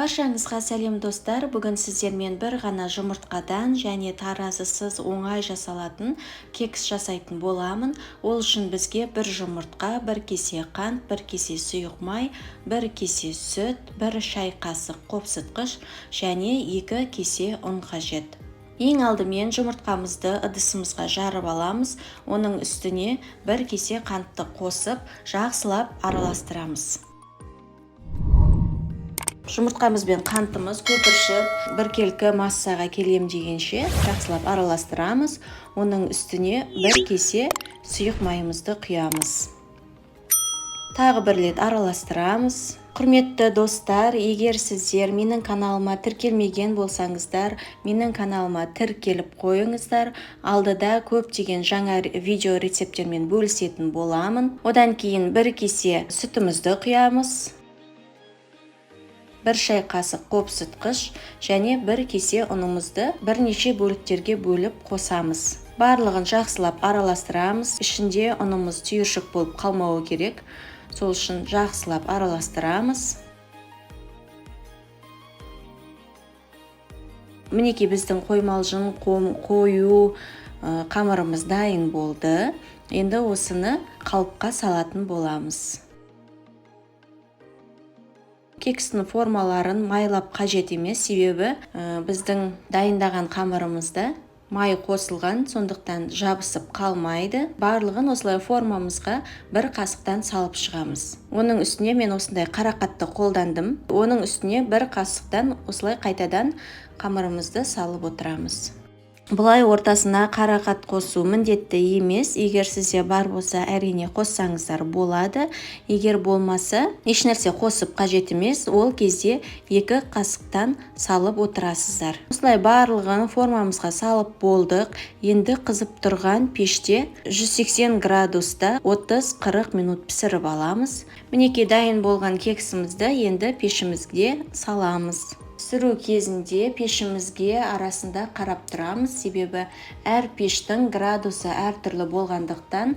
Баршаңызға сәлем достар. Бүгін сіздермен бір ғана жұмыртқадан және таразысыз оңай жасалатын кекс жасайтын боламын. Ол үшін бізге бір жұмыртқа, бір кесе қант, бір кесе сұйық май, бір кесе сүт, бір шай қасық қопсытқыш және 2 кесе ұн қажет. Ең алдымен жұмыртқамызды ыдысымызға жарып аламыз. Оның үстіне бір кесе қантты қосып, жақсылап араластырамыз. Жұмыртқамыз бен қантымыз көпіршіп, біркелкі массаға келем дегенше жақсылап араластырамыз. Оның үстіне бір кесе сұйық майымызды құямыз. Тағы бір рет араластырамыз. Құрметті достар, егер сіздер менің каналыма тіркелмеген болсаңыздар, менің каналыма тіркеліп қойыңыздар. Алдыда көптеген жаңа видео рецепттермен бөлісетін боламын. Одан кейін бір кесе сүтімізді құямыз. Бір шай қасық қопсытқыш және бір кесе ұнымызды бірнеше бөліктерге бөліп қосамыз. Барлығын жақсылап араластырамыз. Ішінде ұнымыз түйіршік болып қалмауы керек. Сол үшін жақсылап араластырамыз. Мінекей біздің қоймалжың қою қамырымыз дайын болды. Енді осыны қалыпқа салатын боламыз. Кекстің формаларын майлап қажет емес, себебі біздің дайындаған қамырымызда май қосылған, сондықтан жабысып қалмайды. Барлығын осылай формамызға бір қасықтан салып шығамыз. Оның үстіне мен осындай қарақатты қолдандым. Оның үстіне бір қасықтан осылай қайтадан қамырымызды салып отырамыз. Бұлай ортасына қарақат қосу міндетті емес. Егер сізде бар болса, әрине қоссаңыздар болады. Егер болмаса, ешнәрсе қосып қажет емес. Ол кезде 2 қасықтан салып отырасыздар. Осылай барлығын формамызға салып болдық. Енді қызып тұрған пеште 180 градуста 30-40 минут пісіріп аламыз. Мінекей дайын болған кексімізді енді пешімізге саламыз. Пісіру кезінде пешімізге арасында қарап тұрамыз, себебі әр пештің градусы әртүрлі болғандықтан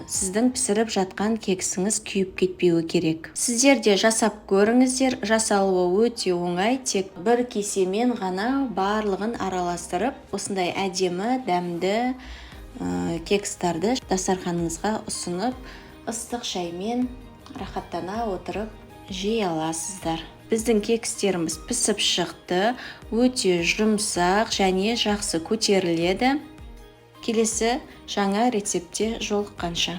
сіздің пісіріп жатқан кексіңіз күйіп кетпеуі керек. Сіздер де жасап көріңіздер, жасалуы өте оңай, тек бір кесемен ғана барлығын араластырып, осындай әдемі, дәмді кекстарды дастарханыңызға ұсынып, ыстық шаймен рахаттана отырып жей аласыздар. Біздің кекстеріміз пісіп шықты, өте жұмсақ және жақсы көтеріледі. Келесі жаңа рецептте жолыққанша.